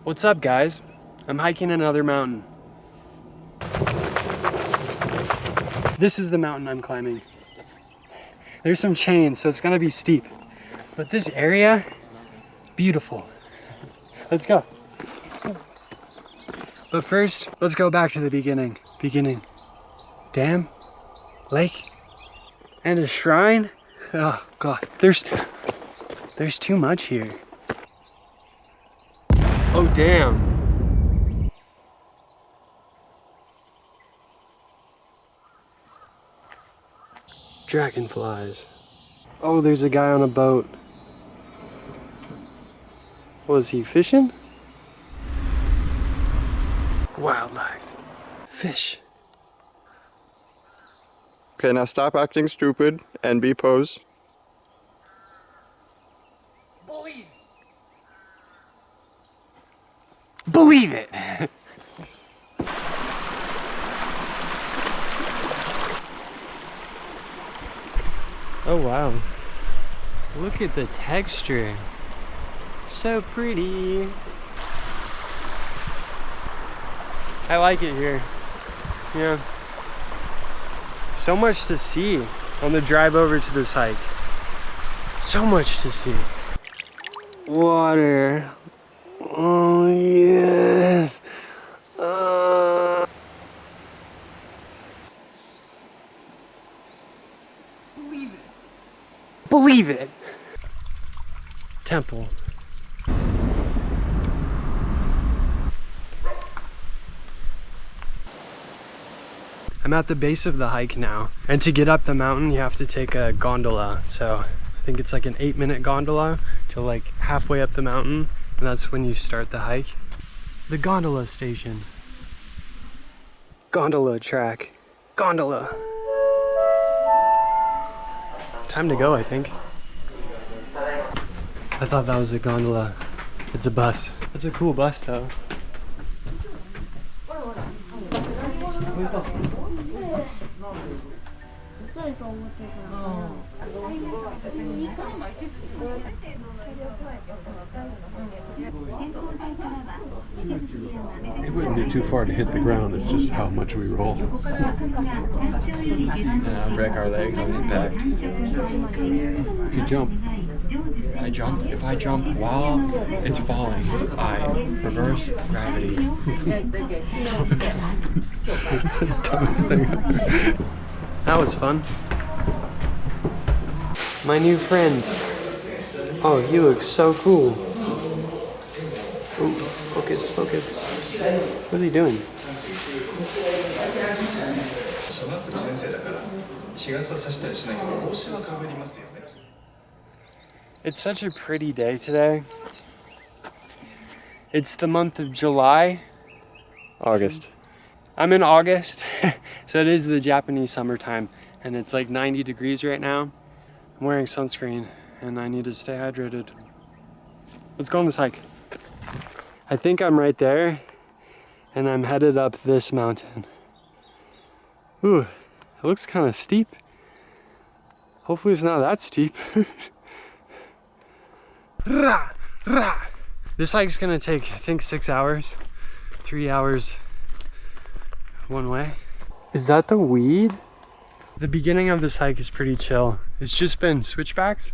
What's up, guys? I'm hiking another mountain. This is the mountain I'm climbing. There's some chains, so it's gonna be steep. But this area, beautiful. Let's go. But first, let's go back to the beginning. Dam, lake, and a shrine. Oh God, there's too much here. Oh damn. Dragonflies. Oh, there's a guy on a boat. Was he fishing? Wildlife. Fish. Okay, now stop acting stupid and be pose. Believe it! Oh wow. Look at the texture. So pretty. I like it here. Yeah. So much to see on the drive over to this hike. So much to see. Water. Oh yes. Believe it. Temple. I'm at the base of the hike now, and to get up the mountain you have to take a gondola. So I think it's like an 8-minute gondola to like halfway up the mountain, and that's when you start the hike. The gondola station. Gondola track. Gondola. Time to go, I think. I thought that was a gondola. It's a bus. It's a cool bus though. It wouldn't be too far to hit the ground, it's just how much we roll. Break our legs on impact. If you jump. If I jump while it's falling, I reverse gravity. It's the dumbest thing ever. That was fun. My new friend. Oh, he looks so cool. Ooh, focus, focus. What is he doing? It's such a pretty day today. It's the month of July. August. I'm in August, so it is the Japanese summertime, and it's like 90 degrees right now. I'm wearing sunscreen, and I need to stay hydrated. Let's go on this hike. I think I'm right there, and I'm headed up this mountain. Ooh, it looks kind of steep. Hopefully it's not that steep. This hike's gonna take, I think, 6 hours. 3 hours one way. Is that the weed? The beginning of this hike is pretty chill. It's just been switchbacks,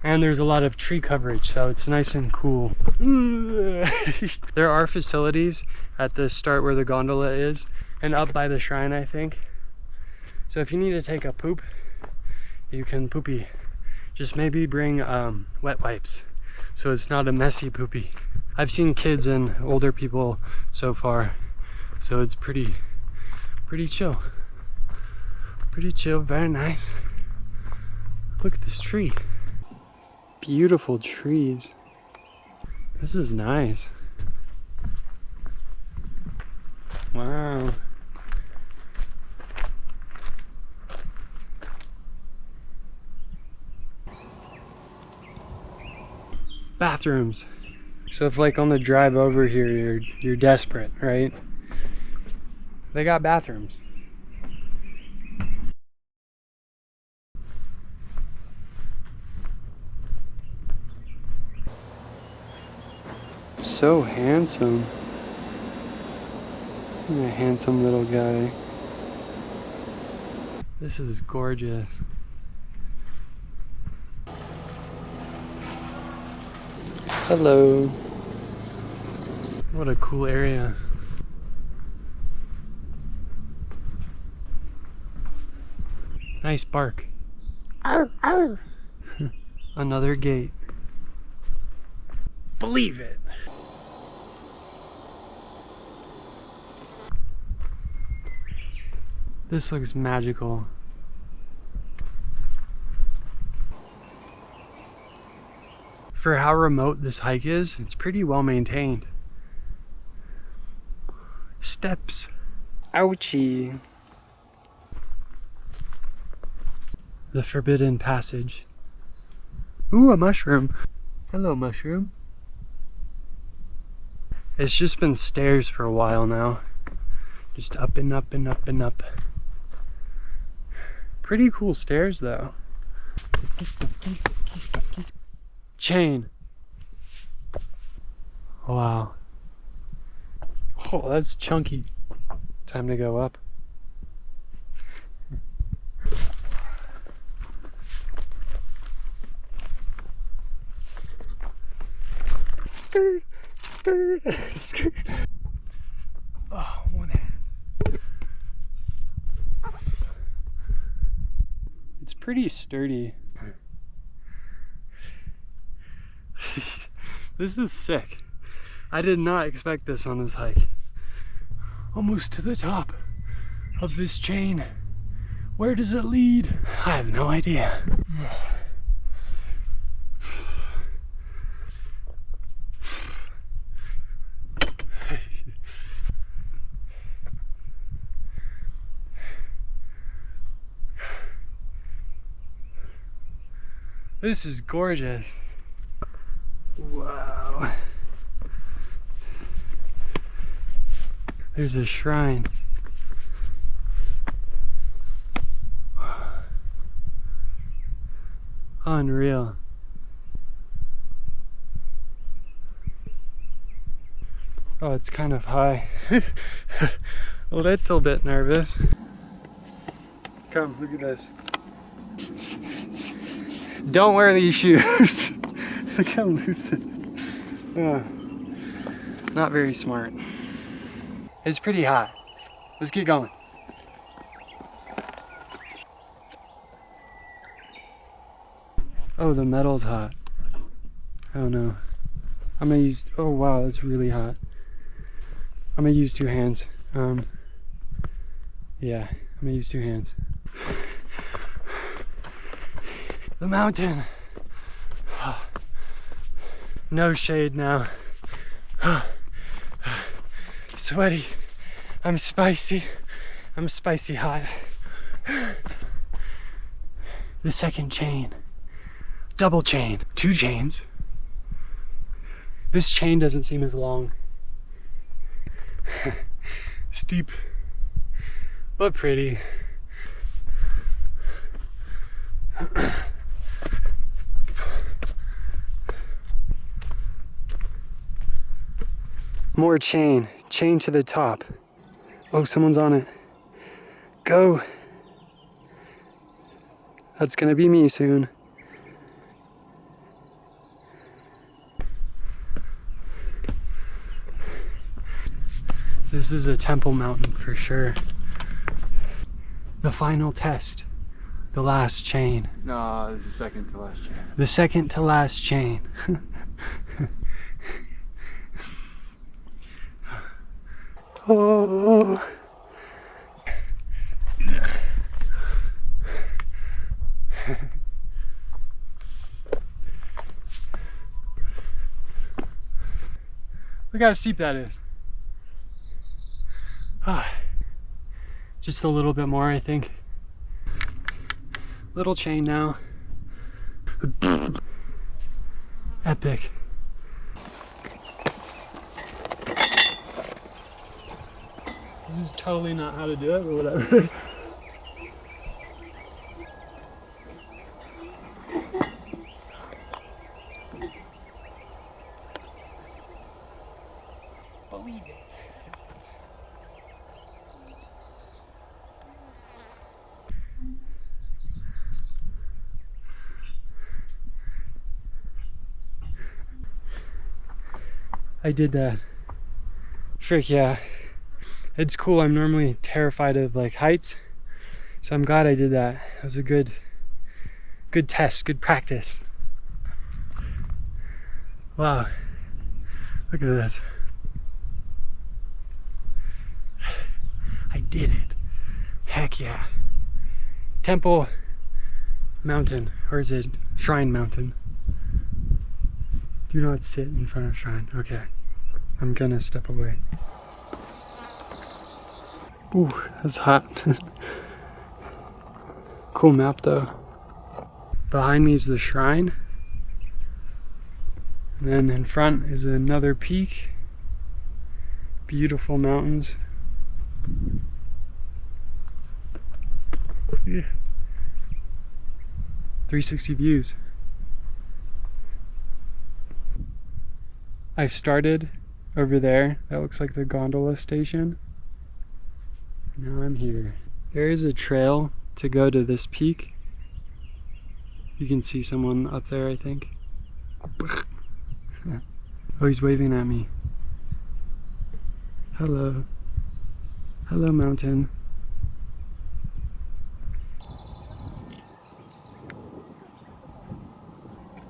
and there's a lot of tree coverage, so it's nice and cool. There are facilities at the start where the gondola is, and up by the shrine, I think. So if you need to take a poop, you can poopy. Just maybe bring wet wipes, so it's not a messy poopy. I've seen kids and older people so far, so it's pretty chill. Pretty chill, very nice. Look at this tree. Beautiful trees. This is nice. Wow. Bathrooms. So if like on the drive over here you're desperate, right? They got bathrooms. so handsome. I'm a handsome little guy. This is gorgeous. Hello. What a cool area. Nice bark. Arr, arr. Another gate. Believe it. This looks magical. For how remote this hike is, it's pretty well maintained. Steps. Ouchie. The forbidden passage. Ooh, a mushroom. Hello, mushroom. It's just been stairs for a while now. Just up and up and up and up. Pretty cool stairs though. Chain. Wow. Oh, that's chunky. Time to go up. Skirt, skirt, skirt. Oh, one hand. It's pretty sturdy. This is sick. I did not expect this on this hike. Almost to the top of this chain. Where does it lead? I have no idea. This is gorgeous. Wow. There's a shrine. Unreal. Oh, it's kind of high. A little bit nervous. Come, look at this. Don't wear these shoes. Look how loose it is. Not very smart. It's pretty hot. Let's get going. Oh, the metal's hot. Oh no. I'm gonna use, oh wow, that's really hot. I'm gonna use two hands. Yeah, I'm gonna use two hands. The mountain. No shade now. Sweaty. I'm spicy. I'm spicy hot. The second chain. Double chain. Two chains. This chain doesn't seem as long. Steep, but pretty. More chain. Chain to the top. Oh, someone's on it. Go. That's gonna be me soon. This is a temple mountain for sure. The final test. The last chain. No, this is the second to last chain. The second to last chain. Oh. Look how steep that is. Just a little bit more, I think. Little chain now. Epic. This is totally not how to do it, but whatever. I did that. Frick yeah. It's cool. I'm normally terrified of like heights. So I'm glad I did that. It was a good test, good practice. Wow. Look at this. I did it. Heck yeah. Temple Mountain, or is it Shrine Mountain? Do not sit in front of shrine. Okay. I'm gonna step away. Ooh, that's hot. Cool map though. Behind me is the shrine. And then in front is another peak. Beautiful mountains. Yeah. 360 views. I started over there. That looks like the gondola station. Now I'm here. There is a trail to go to this peak. You can see someone up there, I think. Oh, he's waving at me. Hello. Hello, mountain.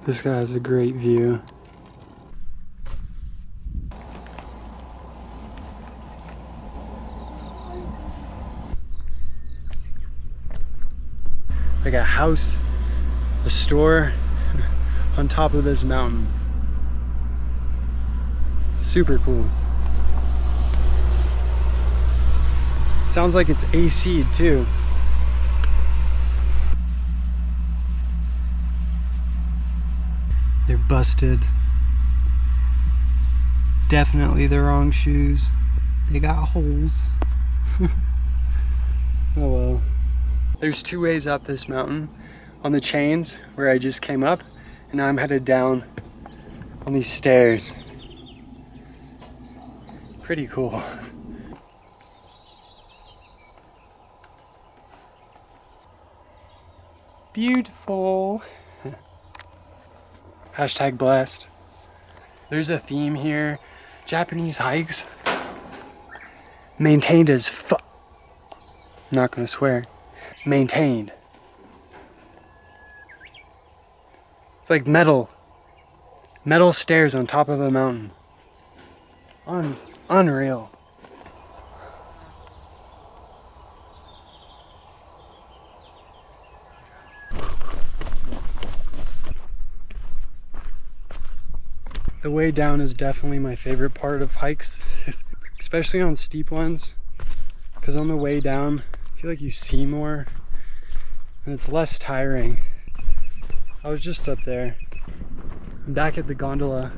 This guy has a great view. Like a house, a store on top of this mountain. Super cool. Sounds like it's AC'd too. They're busted. Definitely the wrong shoes. They got holes. Oh well. There's two ways up this mountain. On the chains where I just came up, and now I'm headed down on these stairs. Pretty cool. Beautiful. Hashtag blessed. There's a theme here. Japanese hikes. Maintained as fu- I'm not gonna swear. Maintained. It's like metal stairs on top of a mountain. Unreal. The way down is definitely my favorite part of hikes, especially on steep ones, because on the way down I feel like you see more and it's less tiring. I was just up there. I'm back at the gondola.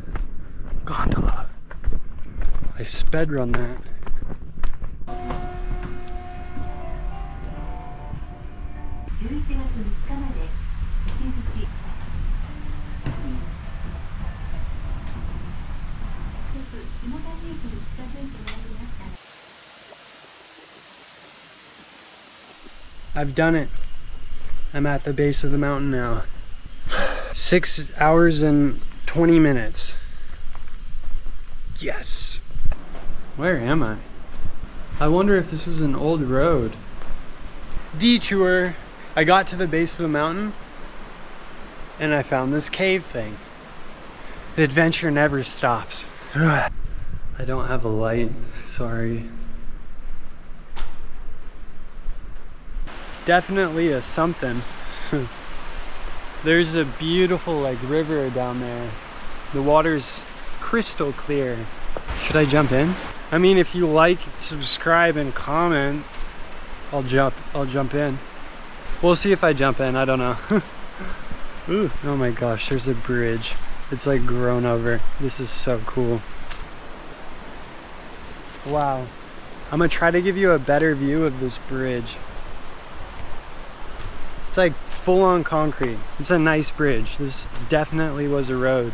I sped run that. I've done it. I'm at the base of the mountain now. 6 hours and 20 minutes. Yes. Where am I? I wonder if this was an old road. Detour. I got to the base of the mountain and I found this cave thing. The adventure never stops. I don't have a light, sorry. Definitely a something. There's a beautiful like river down there. The water's crystal clear. Should I jump in? I mean, if you like, subscribe, and comment, I'll jump in. We'll see if I jump in, I don't know. Ooh. Oh my gosh, there's a bridge. It's like grown over. This is so cool. Wow. I'm gonna try to give you a better view of this bridge. It's like full on concrete. It's a nice bridge. This definitely was a road,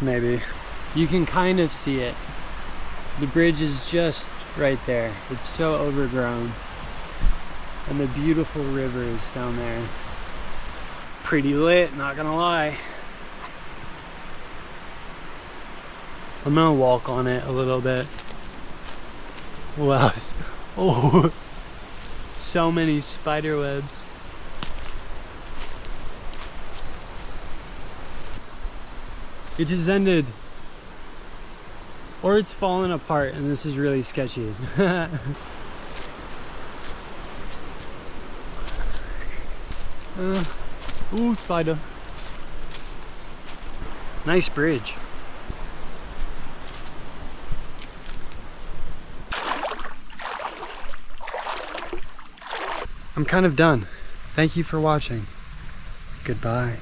maybe. You can kind of see it. The bridge is just right there. It's so overgrown. And the beautiful river is down there. Pretty lit, not gonna lie. I'm gonna walk on it a little bit. Wow. Oh, so many spider webs. It just ended. Or it's fallen apart and this is really sketchy. Ooh, spider. Nice bridge. I'm kind of done. Thank you for watching. Goodbye.